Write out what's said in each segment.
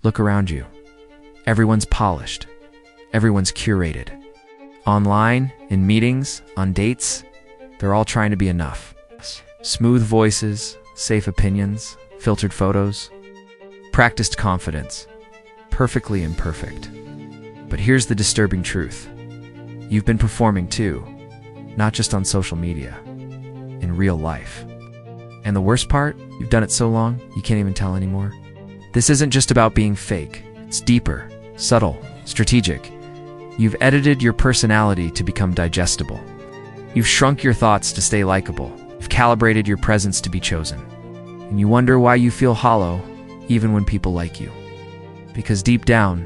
Look around you. Everyone's polished. Everyone's curated. Online, in meetings, on dates, they're all trying to be enough. Smooth voices, safe opinions, filtered photos, practiced confidence, perfectly imperfect. But here's the disturbing truth. You've been performing too, not just on social media, in real life. And the worst part, you've done it so long, you can't even tell anymore. This isn't just about being fake. It's deeper, subtle, strategic. You've edited your personality to become digestible. You've shrunk your thoughts to stay likable. You've calibrated your presence to be chosen. And you wonder why you feel hollow, even when people like you. Because deep down,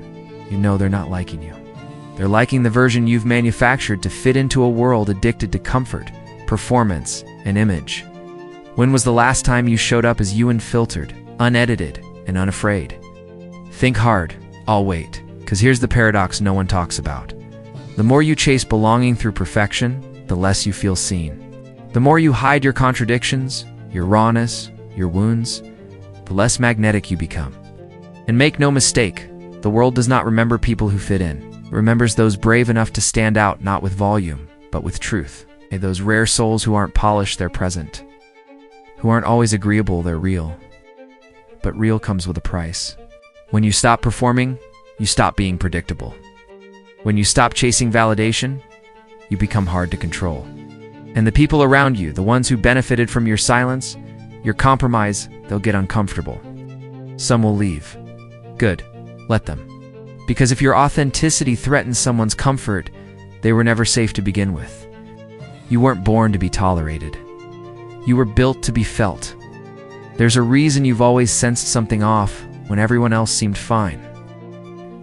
you know they're not liking you. They're liking the version you've manufactured to fit into a world addicted to comfort, performance, and image. When was the last time you showed up as you, unfiltered, unedited, and unafraid? Think hard. I'll wait. Because here's the paradox no one talks about. The more you chase belonging through perfection, the less you feel seen. The more you hide your contradictions, your rawness, your wounds, the less magnetic you become. And make no mistake, the world does not remember people who fit in. It remembers those brave enough to stand out not with volume, but with truth. Those rare souls who aren't polished, they're present. Who aren't always agreeable, they're real. But real comes with a price. When you stop performing, you stop being predictable. When you stop chasing validation, you become hard to control. And the people around you, the ones who benefited from your silence, your compromise, they'll get uncomfortable. Some will leave. Good, let them. Because if your authenticity threatens someone's comfort, they were never safe to begin with. You weren't born to be tolerated. You were built to be felt. There's a reason you've always sensed something off when everyone else seemed fine.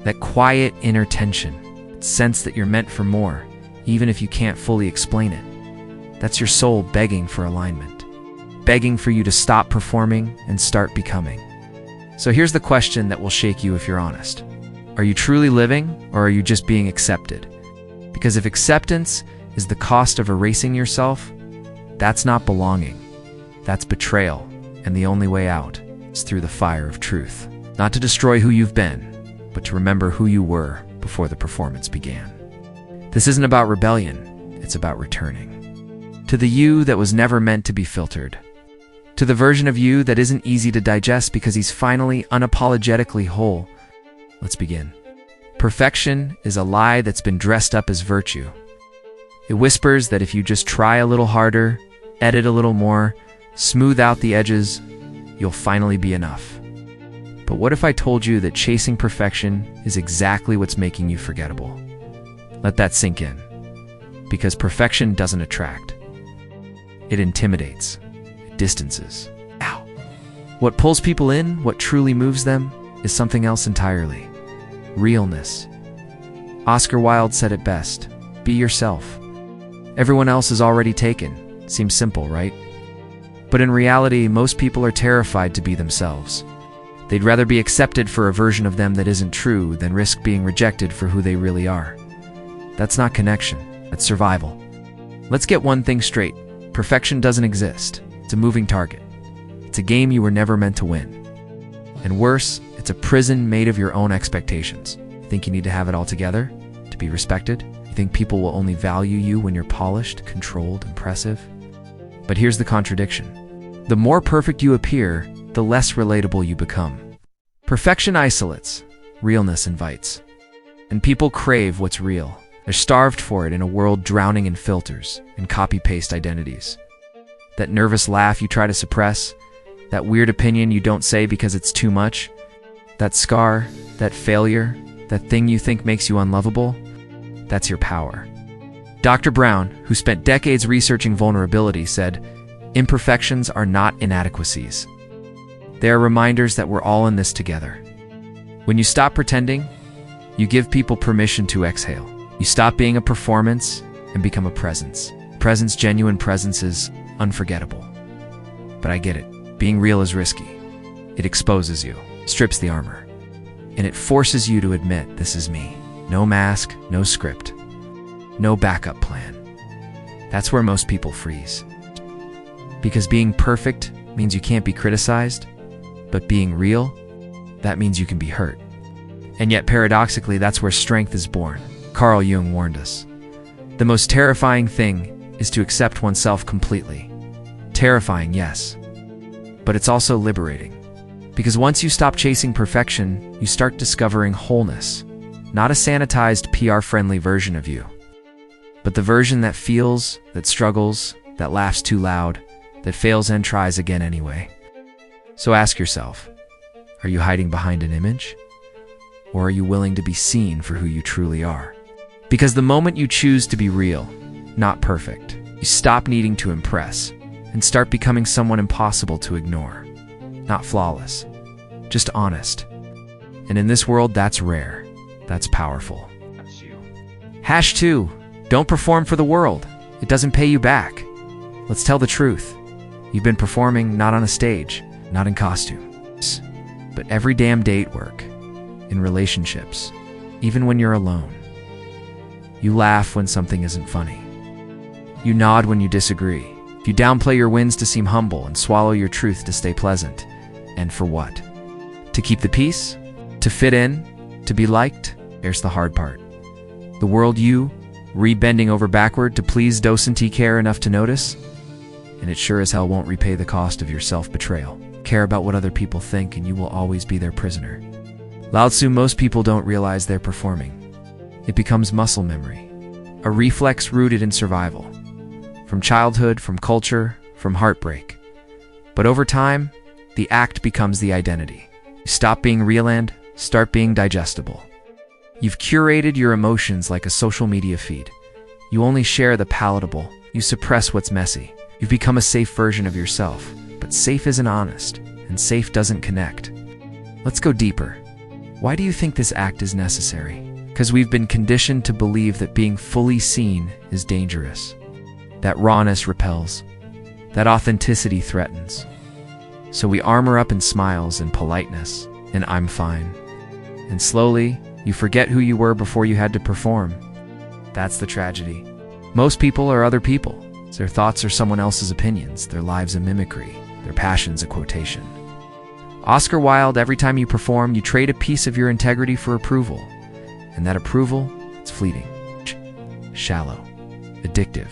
That quiet inner tension, that sense that you're meant for more, even if you can't fully explain it. That's your soul begging for alignment, begging for you to stop performing and start becoming. So here's the question that will shake you if you're honest. Are you truly living, or are you just being accepted? Because if acceptance is the cost of erasing yourself, that's not belonging. That's betrayal, and the only way out is through the fire of truth. Not to destroy who you've been, but to remember who you were before the performance began. This isn't about rebellion, it's about returning. To the you that was never meant to be filtered. To the version of you that isn't easy to digest because he's finally unapologetically whole. Let's begin. Perfection is a lie that's been dressed up as virtue. It whispers that if you just try a little harder, edit a little more, smooth out the edges, you'll finally be enough. But what if I told you that chasing perfection is exactly what's making you forgettable? Let that sink in. Because perfection doesn't attract. It intimidates. It distances. Ow. What pulls people in, what truly moves them, is something else entirely. Realness. Oscar Wilde said it best. Be yourself. Everyone else is already taken. Seems simple, right? But in reality, most people are terrified to be themselves. They'd rather be accepted for a version of them that isn't true than risk being rejected for who they really are. That's not connection, that's survival. Let's get one thing straight. Perfection doesn't exist. It's a moving target. It's a game you were never meant to win. And worse, it's a prison made of your own expectations. You think you need to have it all together to be respected? You think people will only value you when you're polished, controlled, impressive? But here's the contradiction. The more perfect you appear, the less relatable you become. Perfection isolates, realness invites. And people crave what's real. They're starved for it in a world drowning in filters and copy-paste identities. That nervous laugh you try to suppress, that weird opinion you don't say because it's too much, that scar, that failure, that thing you think makes you unlovable, that's your power. Dr. Brown, who spent decades researching vulnerability, said, "Imperfections are not inadequacies. They are reminders that we're all in this together." When you stop pretending, you give people permission to exhale. You stop being a performance and become a presence. Presence, genuine presence, is unforgettable. But I get it. Being real is risky. It exposes you, strips the armor, and it forces you to admit, this is me. No mask, no script, no backup plan. That's where most people freeze. Because being perfect means you can't be criticized, but being real, that means you can be hurt. And yet, paradoxically, that's where strength is born. Carl Jung warned us. The most terrifying thing is to accept oneself completely. Terrifying, yes, but it's also liberating. Because once you stop chasing perfection, you start discovering wholeness. Not a sanitized, PR-friendly version of you, but the version that feels, that struggles, that laughs too loud, that fails and tries again anyway. So ask yourself, are you hiding behind an image? Or are you willing to be seen for who you truly are? Because the moment you choose to be real, not perfect, you stop needing to impress and start becoming someone impossible to ignore. Not flawless, just honest. And in this world, that's rare. That's powerful. #2. Don't perform for the world. It doesn't pay you back. Let's tell the truth. You've been performing not on a stage, not in costumes, but every damn day at work, in relationships, even when you're alone. You laugh when something isn't funny. You nod when you disagree. You downplay your wins to seem humble and swallow your truth to stay pleasant. And for what? To keep the peace? To fit in? To be liked? Here's the hard part. The world you, bending over backward to please doesn't care enough to notice, and it sure as hell won't repay the cost of your self-betrayal. Care about what other people think and you will always be their prisoner. Lao Tzu, most people don't realize they're performing. It becomes muscle memory, a reflex rooted in survival. From childhood, from culture, from heartbreak. But over time, the act becomes the identity. You stop being real and start being digestible. You've curated your emotions like a social media feed. You only share the palatable. You suppress what's messy. You've become a safe version of yourself. But safe isn't honest, and safe doesn't connect. Let's go deeper. Why do you think this act is necessary? Because we've been conditioned to believe that being fully seen is dangerous. That rawness repels. That authenticity threatens. So we armor up in smiles and politeness, and I'm fine. And slowly, you forget who you were before you had to perform. That's the tragedy. Most people are other people. Their thoughts are someone else's opinions, their lives a mimicry, their passions a quotation. Oscar Wilde, every time you perform, you trade a piece of your integrity for approval. And that approval, it's fleeting, shallow, addictive.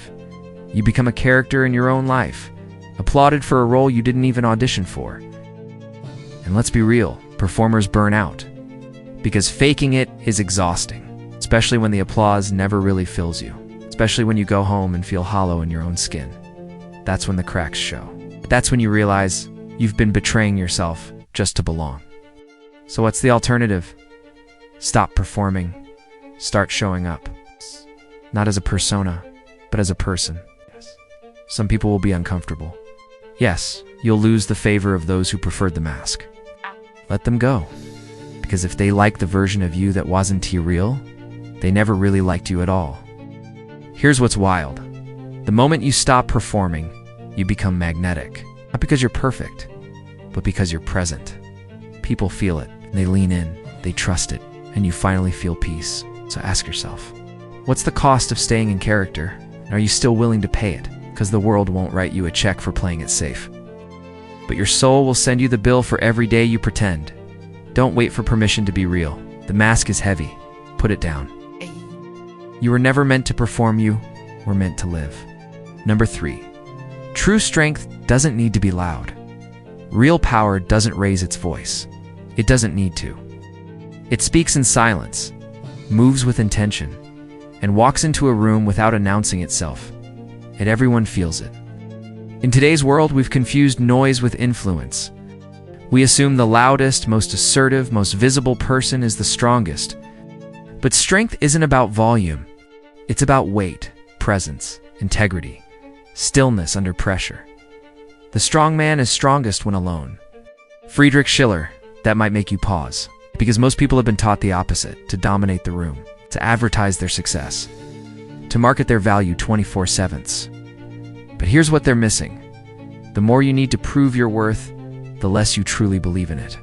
You become a character in your own life, applauded for a role you didn't even audition for. And let's be real, performers burn out. Because faking it is exhausting, especially when the applause never really fills you, especially when you go home and feel hollow in your own skin. That's when the cracks show. That's when you realize you've been betraying yourself just to belong. So what's the alternative? Stop performing. Start showing up. Not as a persona, but as a person. Some people will be uncomfortable. Yes, you'll lose the favor of those who preferred the mask. Let them go. Because if they like the version of you that wasn't real, they never really liked you at all. Here's what's wild. The moment you stop performing, you become magnetic. Not because you're perfect, but because you're present. People feel it, and they lean in, they trust it, and you finally feel peace. So ask yourself, what's the cost of staying in character? And are you still willing to pay it? Because the world won't write you a check for playing it safe. But your soul will send you the bill for every day you pretend. Don't wait for permission to be real. The mask is heavy. Put it down. You were never meant to perform, you were meant to live. #3. True strength doesn't need to be loud. Real power doesn't raise its voice. It doesn't need to. It speaks in silence, moves with intention, and walks into a room without announcing itself. And everyone feels it. In today's world, we've confused noise with influence. We assume the loudest, most assertive, most visible person is the strongest. But strength isn't about volume. It's about weight, presence, integrity, stillness under pressure. The strong man is strongest when alone. Friedrich Schiller, that might make you pause. Because most people have been taught the opposite, to dominate the room, to advertise their success, to market their value 24/7. But here's what they're missing. The more you need to prove your worth, the less you truly believe in it.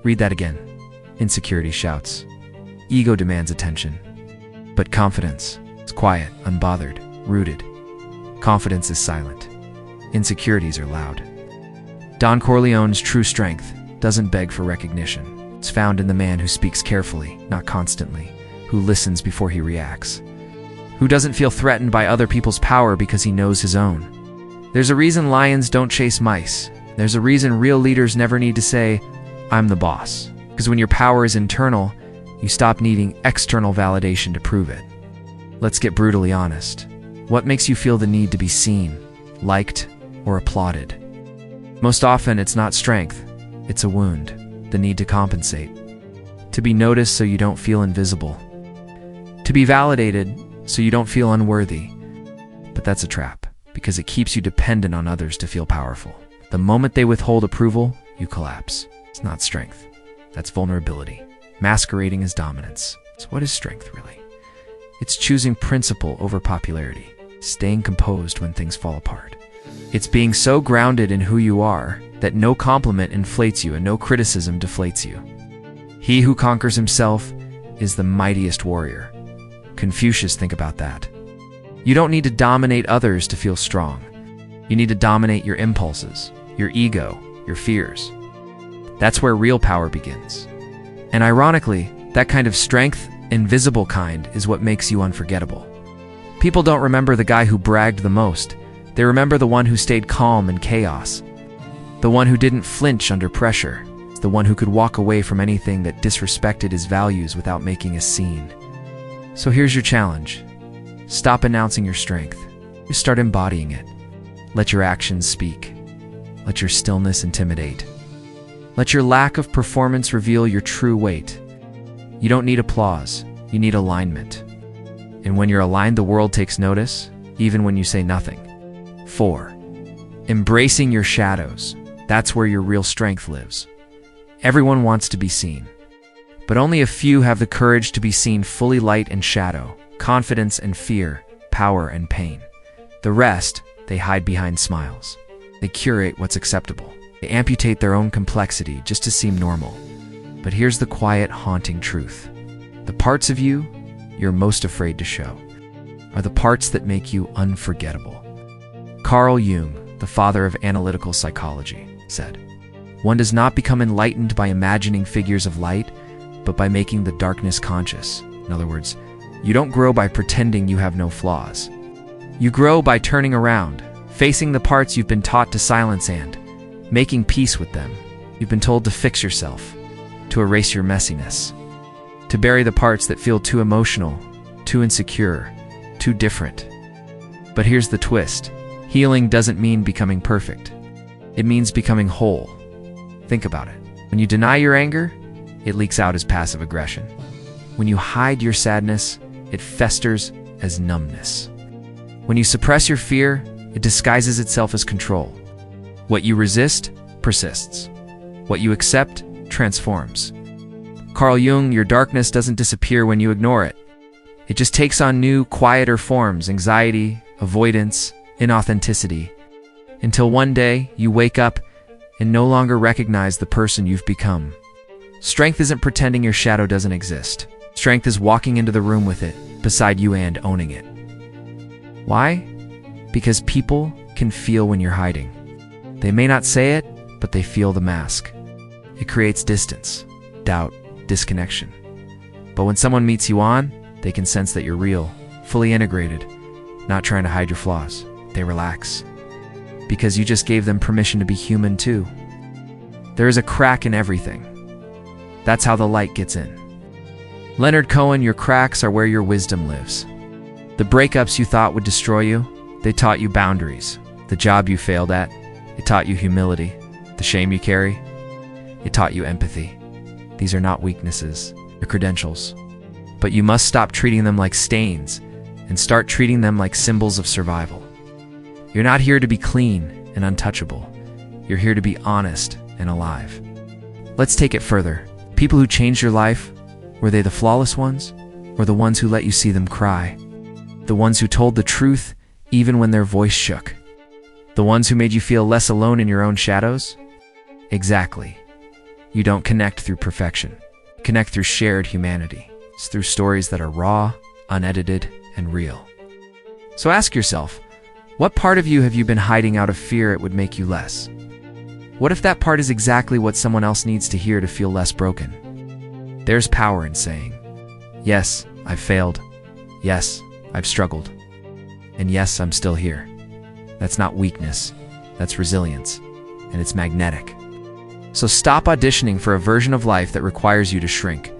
Read that again. Insecurity shouts. Ego demands attention. But confidence is quiet, unbothered, rooted. Confidence is silent. Insecurities are loud. Don Corleone's true strength doesn't beg for recognition. It's found in the man who speaks carefully, not constantly, who listens before he reacts, who doesn't feel threatened by other people's power because he knows his own. There's a reason lions don't chase mice. There's a reason real leaders never need to say, "I'm the boss." Because when your power is internal, you stop needing external validation to prove it. Let's get brutally honest. What makes you feel the need to be seen, liked, or applauded? Most often, it's not strength. It's a wound, the need to compensate. To be noticed so you don't feel invisible. To be validated so you don't feel unworthy. But that's a trap, because it keeps you dependent on others to feel powerful. The moment they withhold approval, you collapse. It's not strength. That's vulnerability, masquerading as dominance. So what is strength, really? It's choosing principle over popularity, staying composed when things fall apart. It's being so grounded in who you are that no compliment inflates you and no criticism deflates you. He who conquers himself is the mightiest warrior. Confucius, think about that. You don't need to dominate others to feel strong. You need to dominate your impulses, your ego, your fears. That's where real power begins. And ironically, that kind of strength, invisible kind, is what makes you unforgettable. People don't remember the guy who bragged the most. They remember the one who stayed calm in chaos. The one who didn't flinch under pressure. The one who could walk away from anything that disrespected his values without making a scene. So here's your challenge. Stop announcing your strength. Just start embodying it. Let your actions speak. Let your stillness intimidate. Let your lack of performance reveal your true weight. You don't need applause. You need alignment. And when you're aligned, the world takes notice, even when you say nothing. 4. Embracing your shadows. That's where your real strength lives. Everyone wants to be seen, but only a few have the courage to be seen fully: light and shadow, confidence and fear, power and pain. The rest, they hide behind smiles. They curate what's acceptable. They amputate their own complexity just to seem normal. But here's the quiet, haunting truth. The parts of you you're most afraid to show are the parts that make you unforgettable. Carl Jung, the father of analytical psychology, said, "One does not become enlightened by imagining figures of light, but by making the darkness conscious." In other words, you don't grow by pretending you have no flaws. You grow by turning around, facing the parts you've been taught to silence and making peace with them. You've been told to fix yourself, to erase your messiness, to bury the parts that feel too emotional, too insecure, too different. But here's the twist. Healing doesn't mean becoming perfect. It means becoming whole. Think about it. When you deny your anger, it leaks out as passive aggression. When you hide your sadness, it festers as numbness. When you suppress your fear, it disguises itself as control. What you resist persists. What you accept transforms. Carl Jung, your darkness doesn't disappear when you ignore it. It just takes on new, quieter forms: anxiety, avoidance, inauthenticity, until one day you wake up and no longer recognize the person you've become. Strength isn't pretending your shadow doesn't exist. Strength is walking into the room with it, beside you, and owning it. Why? Because people can feel when you're hiding. They may not say it, but they feel the mask. It creates distance, doubt, disconnection. But when someone meets you on, they can sense that you're real, fully integrated, not trying to hide your flaws. They relax, because you just gave them permission to be human too. There is a crack in everything. That's how the light gets in. Leonard Cohen, your cracks are where your wisdom lives. The breakups you thought would destroy you, they taught you boundaries. The job you failed at, it taught you humility. The shame you carry, it taught you empathy. These are not weaknesses, they're credentials. But you must stop treating them like stains and start treating them like symbols of survival. You're not here to be clean and untouchable. You're here to be honest and alive. Let's take it further. People who changed your life, were they the flawless ones, or the ones who let you see them cry? The ones who told the truth even when their voice shook? The ones who made you feel less alone in your own shadows? Exactly. You don't connect through perfection. You connect through shared humanity. It's through stories that are raw, unedited, and real. So ask yourself, what part of you have you been hiding out of fear it would make you less? What if that part is exactly what someone else needs to hear to feel less broken? There's power in saying, yes, I've failed. Yes, I've struggled. And yes, I'm still here. That's not weakness. That's resilience. And it's magnetic. So stop auditioning for a version of life that requires you to shrink.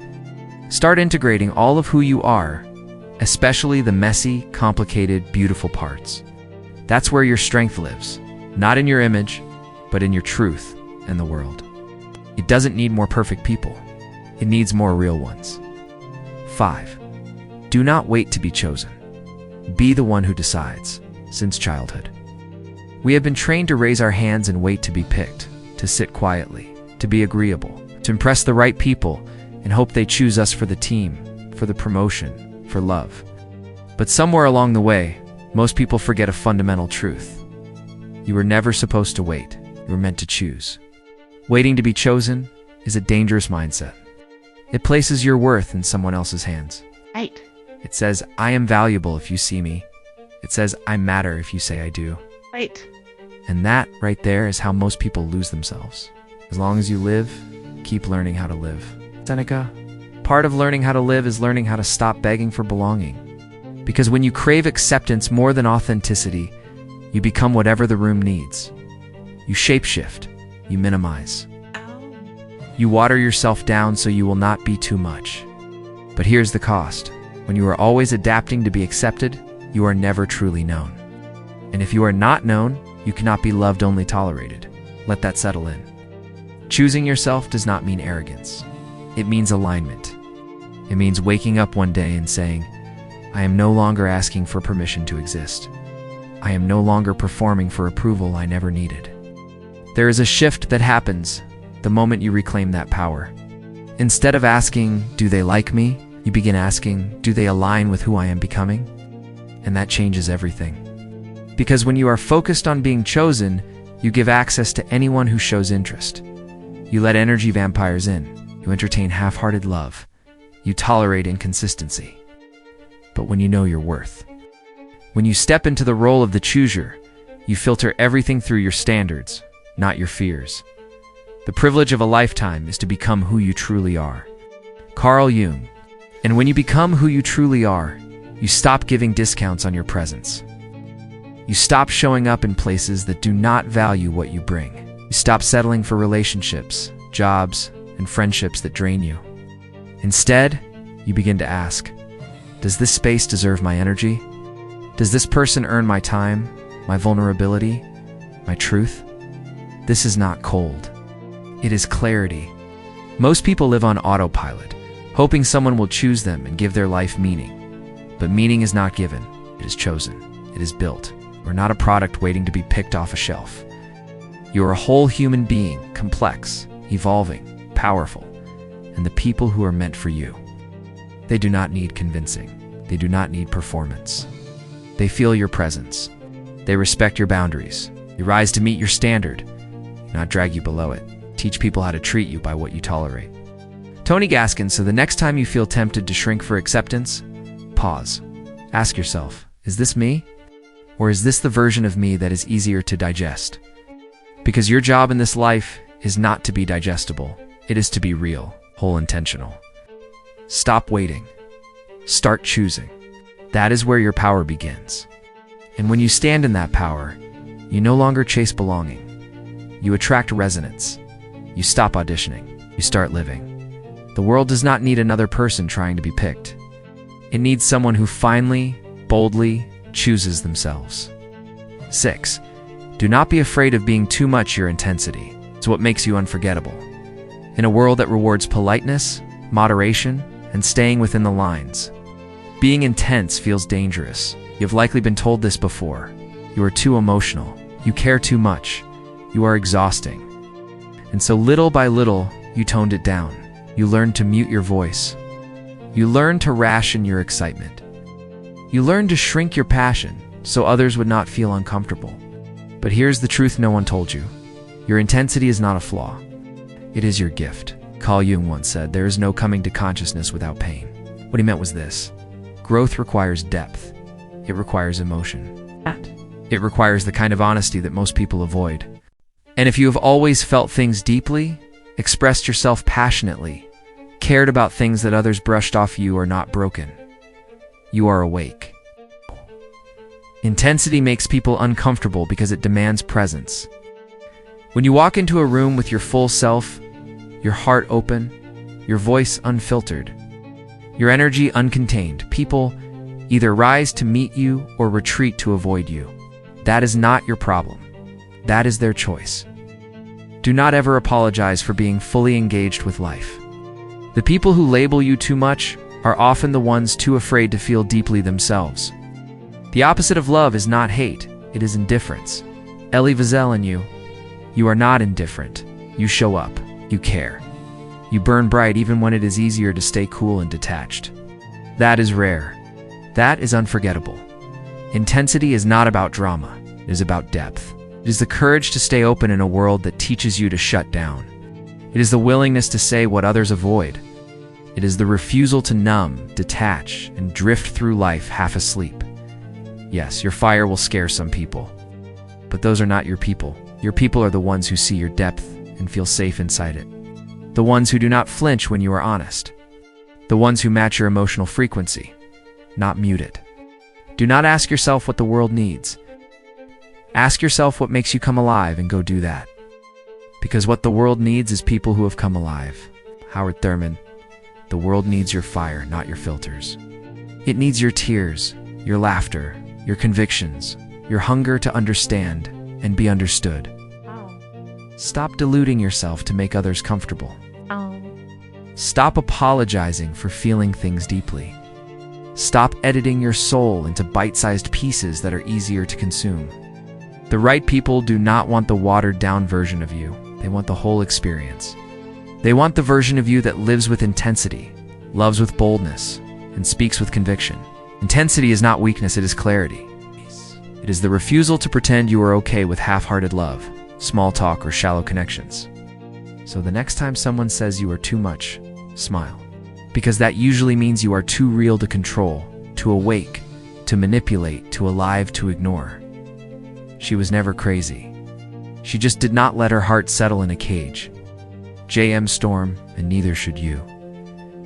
Start integrating all of who you are, especially the messy, complicated, beautiful parts. That's where your strength lives, not in your image, but in your truth and the world. It doesn't need more perfect people. It needs more real ones. 5. Do not wait to be chosen. Be the one who decides, since childhood. We have been trained to raise our hands and wait to be picked, to sit quietly, to be agreeable, to impress the right people, and hope they choose us for the team, for the promotion, for love. But somewhere along the way, most people forget a fundamental truth. You were never supposed to wait. You were meant to choose. Waiting to be chosen is a dangerous mindset. It places your worth in someone else's hands. Right. It says, I am valuable if you see me. It says, I matter if you say I do. Right. And that right there is how most people lose themselves. As long as you live, keep learning how to live. Seneca, part of learning how to live is learning how to stop begging for belonging. Because when you crave acceptance more than authenticity, you become whatever the room needs. You shapeshift. You minimize. Ow. You water yourself down so you will not be too much. But here's the cost. When you are always adapting to be accepted, you are never truly known. And if you are not known, you cannot be loved, only tolerated. Let that settle in. Choosing yourself does not mean arrogance. It means alignment. It means waking up one day and saying, I am no longer asking for permission to exist. I am no longer performing for approval I never needed. There is a shift that happens the moment you reclaim that power. Instead of asking, do they like me? You begin asking, do they align with who I am becoming? And that changes everything. Because when you are focused on being chosen, you give access to anyone who shows interest. You let energy vampires in. You entertain half-hearted love. You tolerate inconsistency. But when you know your worth, when you step into the role of the chooser, you filter everything through your standards, not your fears. The privilege of a lifetime is to become who you truly are. Carl Jung. And when you become who you truly are, you stop giving discounts on your presence. You stop showing up in places that do not value what you bring. You stop settling for relationships, jobs, and friendships that drain you. Instead, you begin to ask, does this space deserve my energy? Does this person earn my time, my vulnerability, my truth? This is not cold. It is clarity. Most people live on autopilot, hoping someone will choose them and give their life meaning. But meaning is not given. It is chosen. It is built. You're not a product waiting to be picked off a shelf. You are a whole human being, complex, evolving, powerful, and the people who are meant for you. They do not need convincing. They do not need performance. They feel your presence. They respect your boundaries. They rise to meet your standard, not drag you below it. Teach people how to treat you by what you tolerate. Tony Gaskin, so the next time you feel tempted to shrink for acceptance, pause. Ask yourself, is this me? Or is this the version of me that is easier to digest? Because your job in this life is not to be digestible. It is to be real, whole, intentional. Stop waiting. Start choosing. That is where your power begins. And when you stand in that power, you no longer chase belonging. You attract resonance. You stop auditioning. You start living. The world does not need another person trying to be picked. It needs someone who finally, boldly, chooses themselves. 6. Do not be afraid of being too much your intensity. It's what makes you unforgettable. In a world that rewards politeness, moderation, and staying within the lines, being intense feels dangerous. You've likely been told this before. You are too emotional. You care too much. You are exhausting. And so little by little, you toned it down. You learned to mute your voice. You learned to ration your excitement. You learned to shrink your passion so others would not feel uncomfortable. But here's the truth no one told you. Your intensity is not a flaw. It is your gift. Carl Jung once said, there is no coming to consciousness without pain. What he meant was this. Growth requires depth. It requires emotion. It requires the kind of honesty that most people avoid. And if you have always felt things deeply, expressed yourself passionately, cared about things that others brushed off. You are not broken. You are awake. Intensity makes people uncomfortable because it demands presence. When you walk into a room with your full self, your heart open, your voice unfiltered, your energy uncontained, people either rise to meet you or retreat to avoid you. That is not your problem. That is their choice. Do not ever apologize for being fully engaged with life. The people who label you too much are often the ones too afraid to feel deeply themselves. The opposite of love is not hate, it is indifference. Elie Wiesel in you. You are not indifferent. You show up. You care. You burn bright even when it is easier to stay cool and detached. That is rare. That is unforgettable. Intensity is not about drama. It is about depth. It is the courage to stay open in a world that teaches you to shut down. It is the willingness to say what others avoid. It is the refusal to numb, detach, and drift through life half asleep. Yes, your fire will scare some people, but those are not your people. Your people are the ones who see your depth and feel safe inside it. The ones who do not flinch when you are honest. The ones who match your emotional frequency, not mute it. Do not ask yourself what the world needs. Ask yourself what makes you come alive and go do that. Because what the world needs is people who have come alive. Howard Thurman. The world needs your fire, not your filters. It needs your tears, your laughter, your convictions, your hunger to understand and be understood. Stop deluding yourself to make others comfortable. Stop apologizing for feeling things deeply. Stop editing your soul into bite-sized pieces that are easier to consume. The right people do not want the watered-down version of you. They want the whole experience. They want the version of you that lives with intensity, loves with boldness, and speaks with conviction. Intensity is not weakness, it is clarity. It is the refusal to pretend you are okay with half-hearted love, small talk, or shallow connections. So the next time someone says you are too much, smile. Because that usually means you are too real to control, to awake, to manipulate, to alive, to ignore. She was never crazy. She just did not let her heart settle in a cage. J.M. Storm, and neither should you.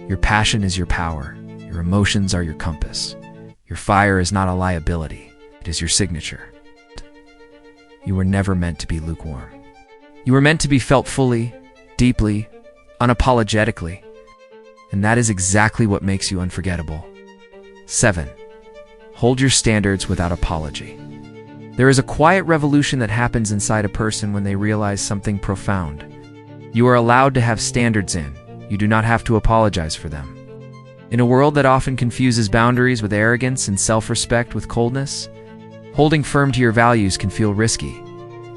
Your passion is your power. Your emotions are your compass. Your fire is not a liability. It is your signature. You were never meant to be lukewarm. You were meant to be felt fully, deeply, unapologetically. And that is exactly what makes you unforgettable. 7. Hold your standards without apology. There is a quiet revolution that happens inside a person when they realize something profound. You are allowed to have standards in. You do not have to apologize for them. In a world that often confuses boundaries with arrogance and self-respect with coldness, holding firm to your values can feel risky.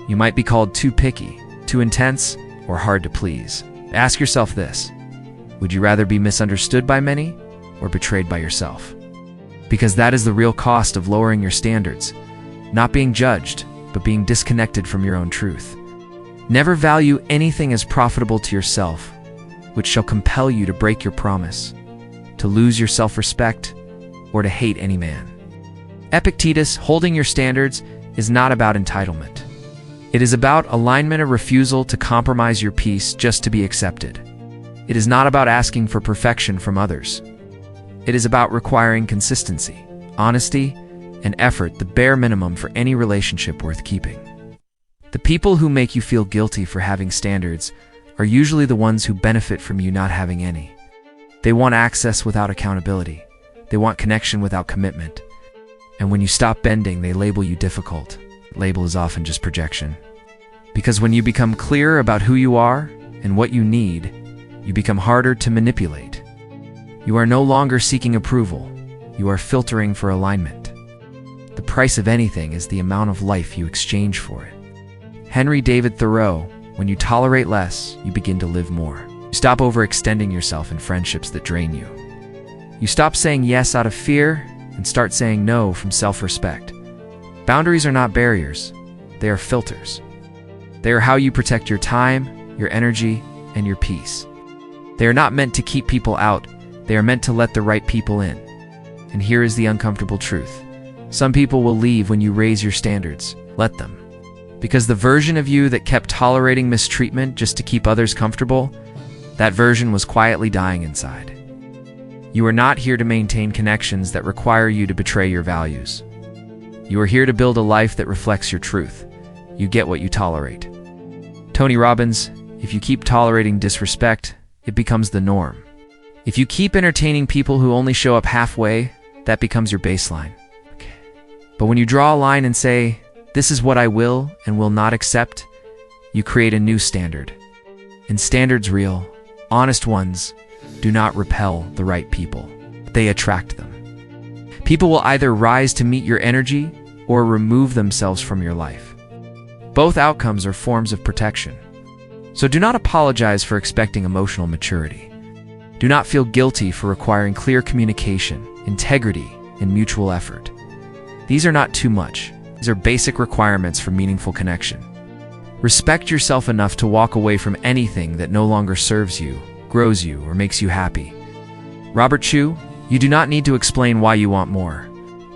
You might be called too picky, too intense, or hard to please. Ask yourself this: would you rather be misunderstood by many or betrayed by yourself? Because that is the real cost of lowering your standards. Not being judged, but being disconnected from your own truth. Never value anything as profitable to yourself, which shall compel you to break your promise, to lose your self-respect, or to hate any man. Epictetus, holding your standards, is not about entitlement. It is about alignment, a refusal to compromise your peace just to be accepted. It is not about asking for perfection from others. It is about requiring consistency, honesty, and effort, the bare minimum for any relationship worth keeping. The people who make you feel guilty for having standards are usually the ones who benefit from you not having any. They want access without accountability. They want connection without commitment. And when you stop bending, they label you difficult. Label is often just projection. Because when you become clear about who you are and what you need, you become harder to manipulate. You are no longer seeking approval. You are filtering for alignment. The price of anything is the amount of life you exchange for it. Henry David Thoreau, when you tolerate less, you begin to live more. You stop overextending yourself in friendships that drain you. You stop saying yes out of fear and start saying no from self-respect. Boundaries are not barriers, they are filters. They are how you protect your time, your energy, and your peace. They are not meant to keep people out, they are meant to let the right people in. And here is the uncomfortable truth. Some people will leave when you raise your standards. Let them. Because the version of you that kept tolerating mistreatment just to keep others comfortable, That version was quietly dying inside. You are not here to maintain connections that require you to betray your values. You are here to build a life that reflects your truth. You get what you tolerate. Tony Robbins, if you keep tolerating disrespect, it becomes the norm. If you keep entertaining people who only show up halfway, that becomes your baseline. But when you draw a line and say, "This is what I will and will not accept," you create a new standard. And standards real, honest ones, do not repel the right people. They attract them. People will either rise to meet your energy or remove themselves from your life. Both outcomes are forms of protection. So do not apologize for expecting emotional maturity. Do not feel guilty for requiring clear communication, integrity, and mutual effort. These are not too much. These are basic requirements for meaningful connection. Respect yourself enough to walk away from anything that no longer serves you, grows you, or makes you happy. Robert Chu, you do not need to explain why you want more.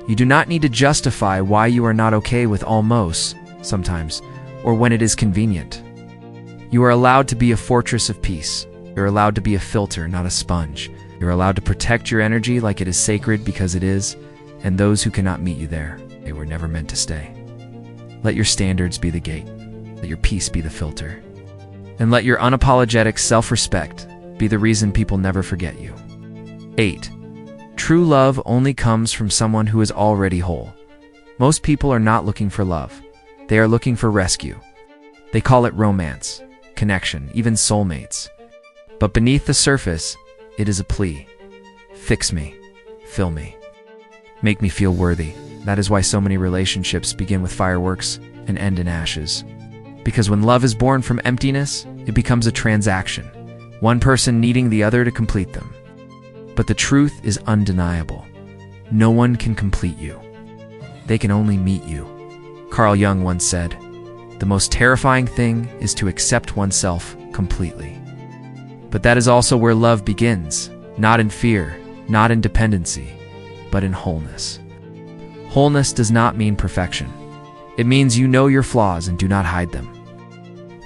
You do not need to justify why you are not okay with almost, sometimes, or when it is convenient. You are allowed to be a fortress of peace. You're allowed to be a filter, not a sponge. You're allowed to protect your energy like it is sacred because it is, and those who cannot meet you there, they were never meant to stay. Let your standards be the gate. Let your peace be the filter. And let your unapologetic self-respect be the reason people never forget you. 8. True love only comes from someone who is already whole. Most people are not looking for love. They are looking for rescue. They call it romance, connection, even soulmates. But beneath the surface, it is a plea. Fix me. Fill me. Make me feel worthy. That is why so many relationships begin with fireworks and end in ashes. Because when love is born from emptiness, it becomes a transaction, one person needing the other to complete them. But the truth is undeniable. No one can complete you. They can only meet you. Carl Jung once said, "The most terrifying thing is to accept oneself completely." But that is also where love begins, not in fear, not in dependency, but in wholeness. Wholeness does not mean perfection. It means you know your flaws and do not hide them.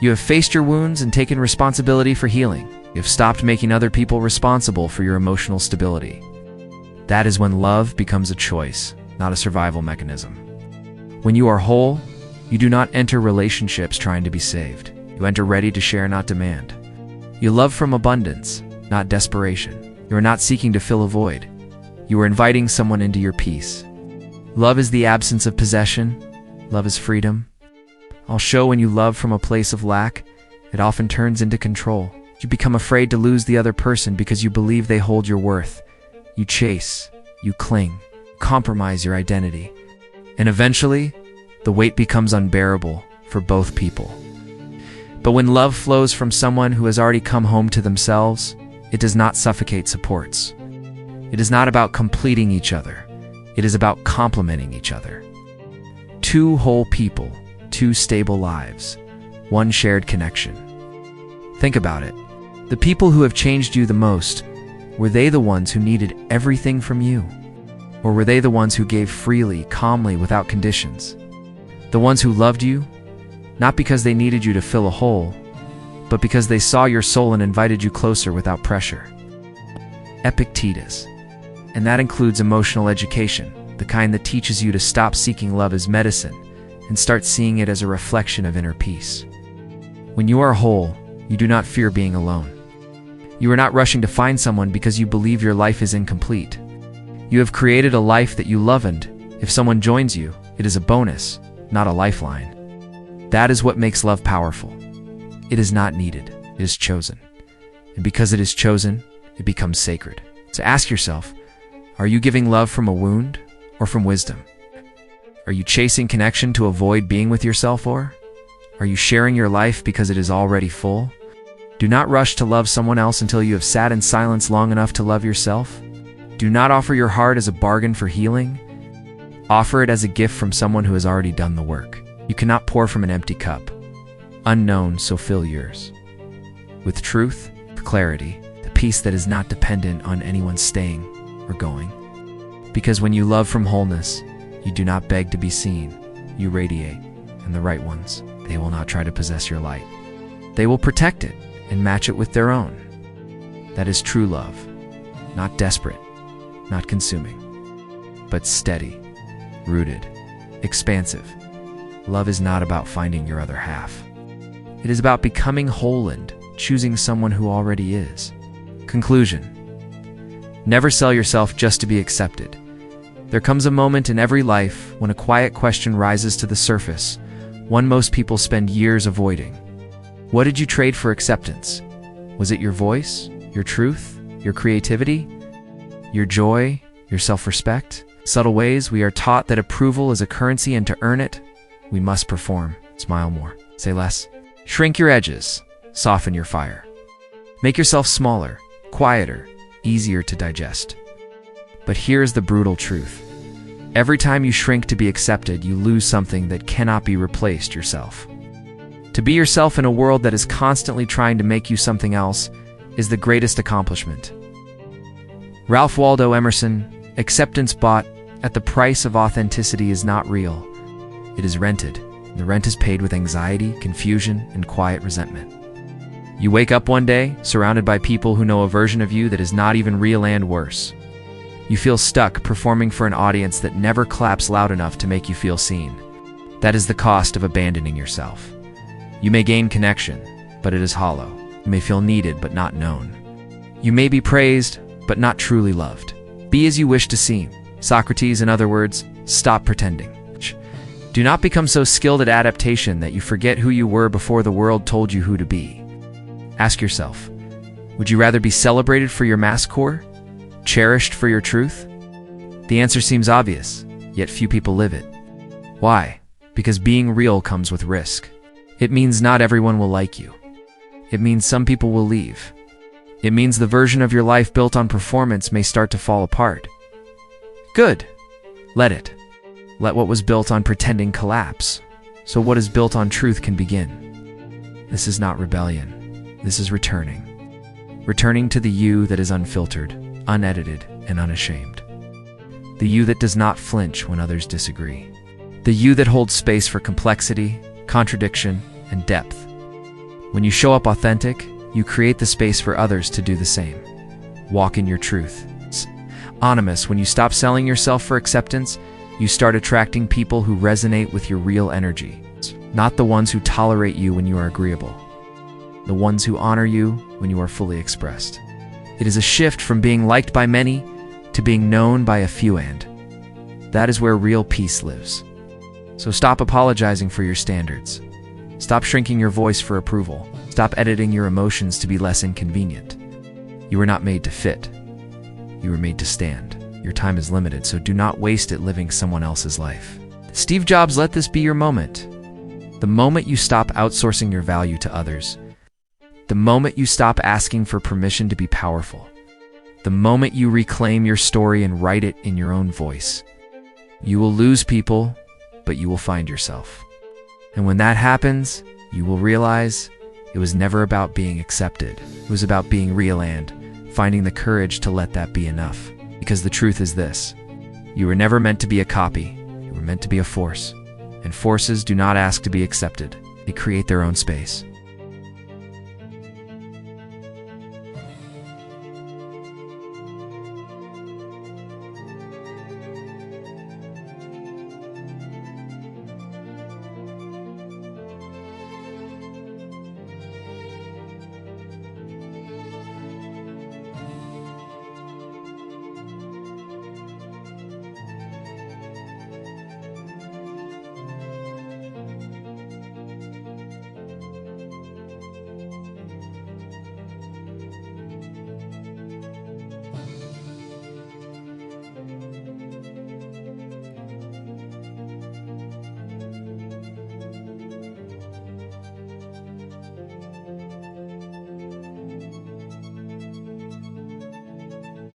You have faced your wounds and taken responsibility for healing. You have stopped making other people responsible for your emotional stability. That is when love becomes a choice, not a survival mechanism. When you are whole, you do not enter relationships trying to be saved. You enter ready to share, not demand. You love from abundance, not desperation. You are not seeking to fill a void. You are inviting someone into your peace. Love is the absence of possession. Love is freedom. I'll show when you love from a place of lack, it often turns into control. You become afraid to lose the other person because you believe they hold your worth. You chase, you cling, compromise your identity. And eventually, the weight becomes unbearable for both people. But when love flows from someone who has already come home to themselves, it does not suffocate supports. It is not about completing each other. It is about complementing each other. Two whole people, two stable lives, one shared connection. Think about it. The people who have changed you the most, were they the ones who needed everything from you? Or were they the ones who gave freely, calmly, without conditions? The ones who loved you, not because they needed you to fill a hole, but because they saw your soul and invited you closer without pressure. Epictetus. And that includes emotional education, the kind that teaches you to stop seeking love as medicine and start seeing it as a reflection of inner peace. When you are whole, you do not fear being alone. You are not rushing to find someone because you believe your life is incomplete. You have created a life that you love, and if someone joins you, it is a bonus, not a lifeline. That is what makes love powerful. It is not needed, it is chosen. And because it is chosen, it becomes sacred. So ask yourself, are you giving love from a wound or from wisdom? Are you chasing connection to avoid being with yourself, or are you sharing your life because it is already full? Do not rush to love someone else until you have sat in silence long enough to love yourself. Do not offer your heart as a bargain for healing. Offer it as a gift from someone who has already done the work. You cannot pour from an empty cup. Unknown, so fill yours. With truth, clarity, the peace that is not dependent on anyone staying or going. Because when you love from wholeness, you do not beg to be seen. You radiate, and the right ones, they will not try to possess your light. They will protect it and match it with their own. That is true love. Not desperate, not consuming, but steady, rooted, expansive. Love is not about finding your other half. It is about becoming whole and choosing someone who already is. Conclusion. Never sell yourself just to be accepted. There comes a moment in every life when a quiet question rises to the surface, one most people spend years avoiding. What did you trade for acceptance? Was it your voice, your truth, your creativity, your joy, your self-respect? Subtle ways we are taught that approval is a currency, and to earn it, we must perform. Smile more, say less. Shrink your edges, soften your fire. Make yourself smaller, quieter, easier to digest. But here's the brutal truth. Every time you shrink to be accepted, you lose something that cannot be replaced: yourself. To be yourself in a world that is constantly trying to make you something else is the greatest accomplishment. Ralph Waldo Emerson, acceptance bought at the price of authenticity is not real. It is rented. The rent is paid with anxiety, confusion, and quiet resentment. You wake up one day, surrounded by people who know a version of you that is not even real, and worse. You feel stuck performing for an audience that never claps loud enough to make you feel seen. That is the cost of abandoning yourself. You may gain connection, but it is hollow. You may feel needed, but not known. You may be praised, but not truly loved. Be as you wish to seem. Socrates, in other words, stop pretending. Do not become so skilled at adaptation that you forget who you were before the world told you who to be. Ask yourself, would you rather be celebrated for your mask core? Cherished for your truth? The answer seems obvious, yet few people live it. Why? Because being real comes with risk. It means not everyone will like you. It means some people will leave. It means the version of your life built on performance may start to fall apart. Good. Let it. Let what was built on pretending collapse, so what is built on truth can begin. This is not rebellion. This is returning. Returning to the you that is unfiltered, unedited, and unashamed. The you that does not flinch when others disagree. The you that holds space for complexity, contradiction, and depth. When you show up authentic, you create the space for others to do the same. Walk in your truth. Anonymous, when you stop selling yourself for acceptance, you start attracting people who resonate with your real energy. Not the ones who tolerate you when you are agreeable. The ones who honor you when you are fully expressed. It is a shift from being liked by many to being known by a few, and that is where real peace lives. So stop apologizing for your standards. Stop shrinking your voice for approval. Stop editing your emotions to be less inconvenient. You were not made to fit. You were made to stand. Your time is limited, so do not waste it living someone else's life. Steve Jobs, let this be your moment. The moment you stop outsourcing your value to others. The moment you stop asking for permission to be powerful. The moment you reclaim your story and write it in your own voice. You will lose people, but you will find yourself. And when that happens, you will realize it was never about being accepted. It was about being real and finding the courage to let that be enough. Because the truth is this: you were never meant to be a copy. You were meant to be a force. And forces do not ask to be accepted. They create their own space.